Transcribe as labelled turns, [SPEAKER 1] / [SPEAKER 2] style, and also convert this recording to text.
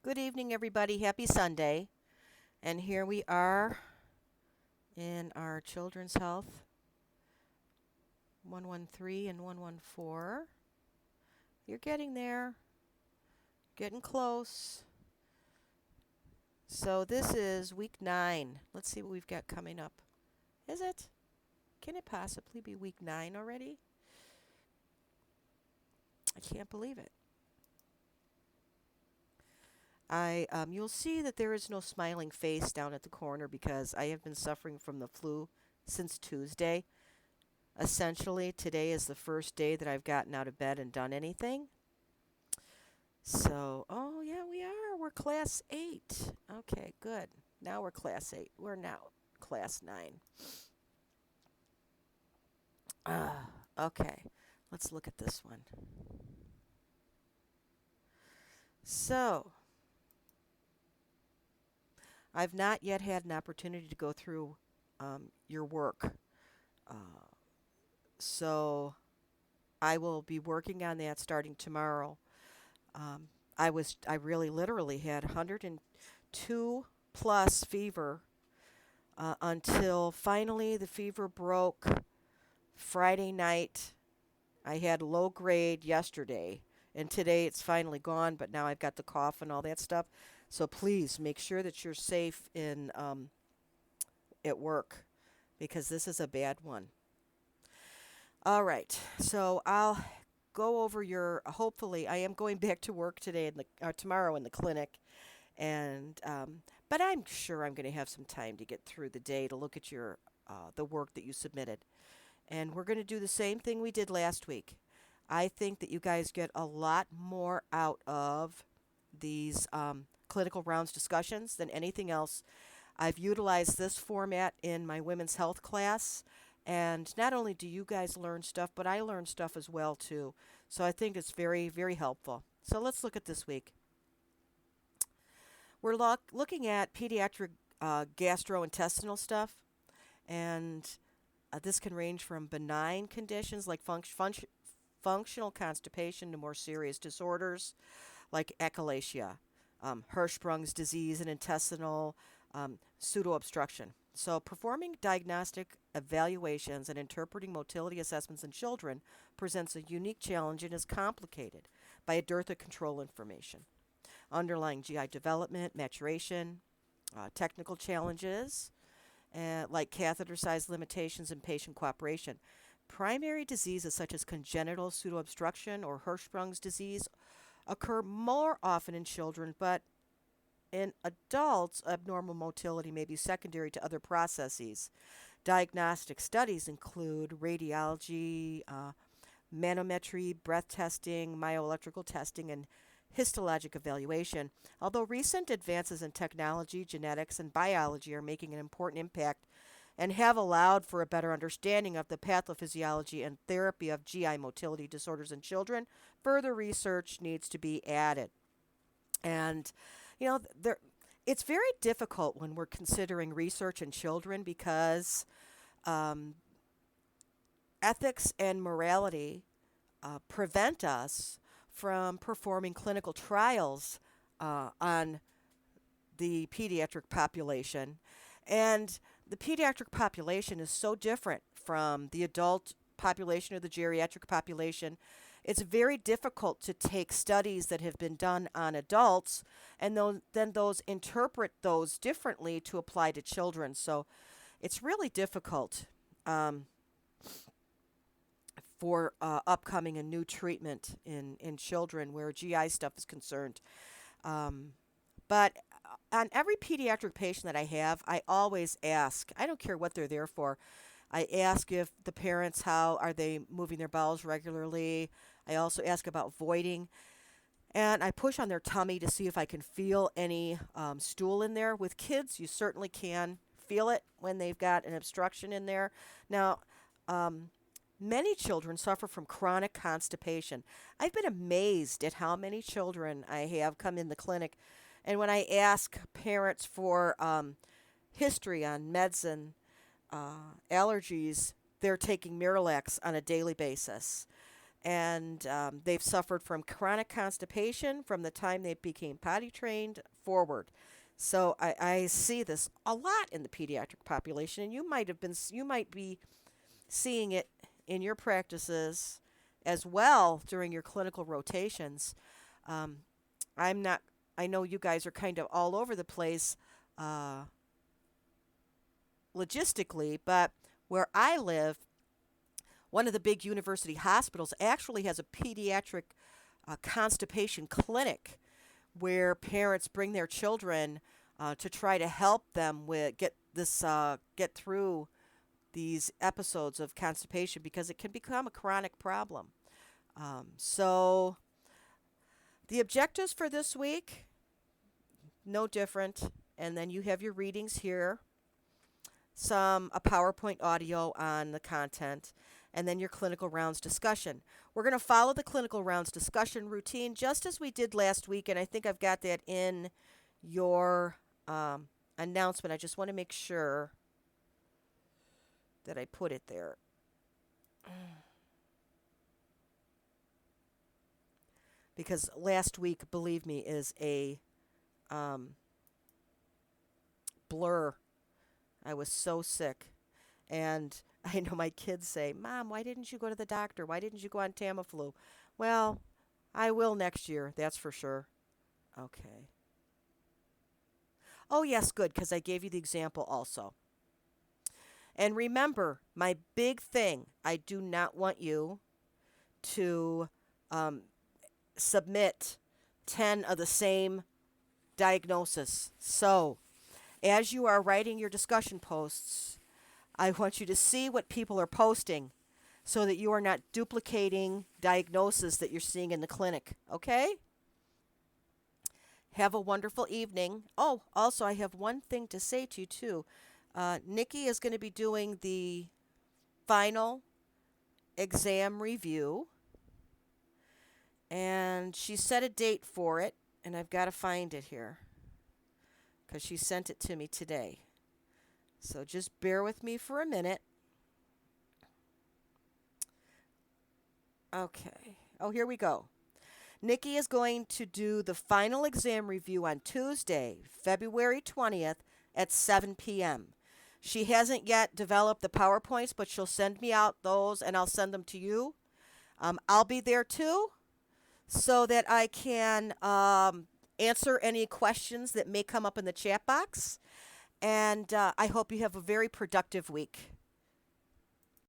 [SPEAKER 1] Good evening, everybody. Happy Sunday. And here we are in our Children's Health 113 and 114. You're getting there, getting close. So this is week 9. Let's see what we've got coming up. Is it? Can it possibly be week 9 already? I can't believe it. You'll see that there is no smiling face down at the corner because I have been suffering from the flu since Tuesday. Essentially, today is the first day that I've gotten out of bed and done anything. So, oh yeah, we are. We're class 8. Okay, good. Now we're class 8. We're now class 9. Okay. Let's look at this one. So, I've not yet had an opportunity to go through your work. Uh, so, I will be working on that starting tomorrow. Um, I really literally had 102 plus fever until finally the fever broke Friday night. I had low grade yesterday, and today it's finally gone, but now I've got the cough and all that stuff. So please make sure that you're safe in at work because this is a bad one. All right, so I'll go over your. Hopefully, I am going back to work today in the tomorrow in the clinic, and but I'm sure I'm going to have some time to get through the day to look at your the work that you submitted, and we're going to do the same thing we did last week. I think that you guys get a lot more out of these clinical rounds discussions than anything else. I've utilized this format in my women's health class, and not only do you guys learn stuff, but I learn stuff as well too. So I think it's very, very helpful. So let's look at this week. We're looking at pediatric gastrointestinal stuff, and this can range from benign conditions like functional constipation to more serious disorders like echolalia, Hirschsprung's disease, and intestinal pseudoobstruction. So, performing diagnostic evaluations and interpreting motility assessments in children presents a unique challenge and is complicated by a dearth of control information. Underlying GI development, maturation, technical challenges, like catheter size limitations and patient cooperation. Primary diseases such as congenital pseudoobstruction or Hirschsprung's disease occur more often in children, but in adults, abnormal motility may be secondary to other processes. Diagnostic studies include radiology, manometry, breath testing, myoelectrical testing, and histologic evaluation. Although recent advances in technology, genetics, and biology are making an important impact and have allowed for a better understanding of the pathophysiology and therapy of GI motility disorders in children, further research needs to be added. And, there, it's very difficult when we're considering research in children because um, ethics and morality prevent us from performing clinical trials on the pediatric population. And the pediatric population is so different from the adult population or the geriatric population. It's very difficult to take studies that have been done on adults and then those interpret those differently to apply to children. So it's really difficult for upcoming a new treatment in children where GI stuff is concerned. Um, but on every pediatric patient that I have, I always ask, I don't care what they're there for. I ask if the parents, how are they moving their bowels regularly? I also ask about voiding. And I push on their tummy to see if I can feel any stool in there. With kids, you certainly can feel it when they've got an obstruction in there. Now, um, many children suffer from chronic constipation. I've been amazed at how many children I have come in the clinic. And when I ask parents for history on meds and allergies, they're taking Miralax on a daily basis. and they've suffered from chronic constipation from the time they became potty trained forward. So I see this a lot in the pediatric population, and you might be seeing it in your practices as well during your clinical rotations. Um, I'm not. I know you guys are kind of all over the place uh, logistically, but where I live, one of the big university hospitals actually has a pediatric constipation clinic where parents bring their children to try to help them get through these episodes of constipation because it can become a chronic problem. So the objectives for this week, no different. And then you have your readings here, a PowerPoint audio on the content, and then your clinical rounds discussion. We're going to follow the clinical rounds discussion routine just as we did last week, and I think I've got that in your announcement. I just want to make sure that I put it there. Because last week, believe me, is a um, blur. I was so sick. And I know my kids say, Mom, why didn't you go to the doctor? Why didn't you go on Tamiflu? Well, I will next year, that's for sure. Okay. Oh, yes, good, because I gave you the example also. And remember, my big thing, I do not want you to um, submit 10 of the same diagnosis. So, as you are writing your discussion posts, I want you to see what people are posting so that you are not duplicating diagnoses that you're seeing in the clinic. Okay? Have a wonderful evening. Oh, also, I have one thing to say to you, too. Nikki is going to be doing the final exam review, and she set a date for it, and I've got to find it here because she sent it to me today. So just bear with me for a minute. Okay. Oh, here we go. Nikki is going to do the final exam review on Tuesday, February 20th at 7 p.m. She hasn't yet developed the PowerPoints, but she'll send me out those and I'll send them to you. I'll be there too so that I can answer any questions that may come up in the chat box. And I hope you have a very productive week.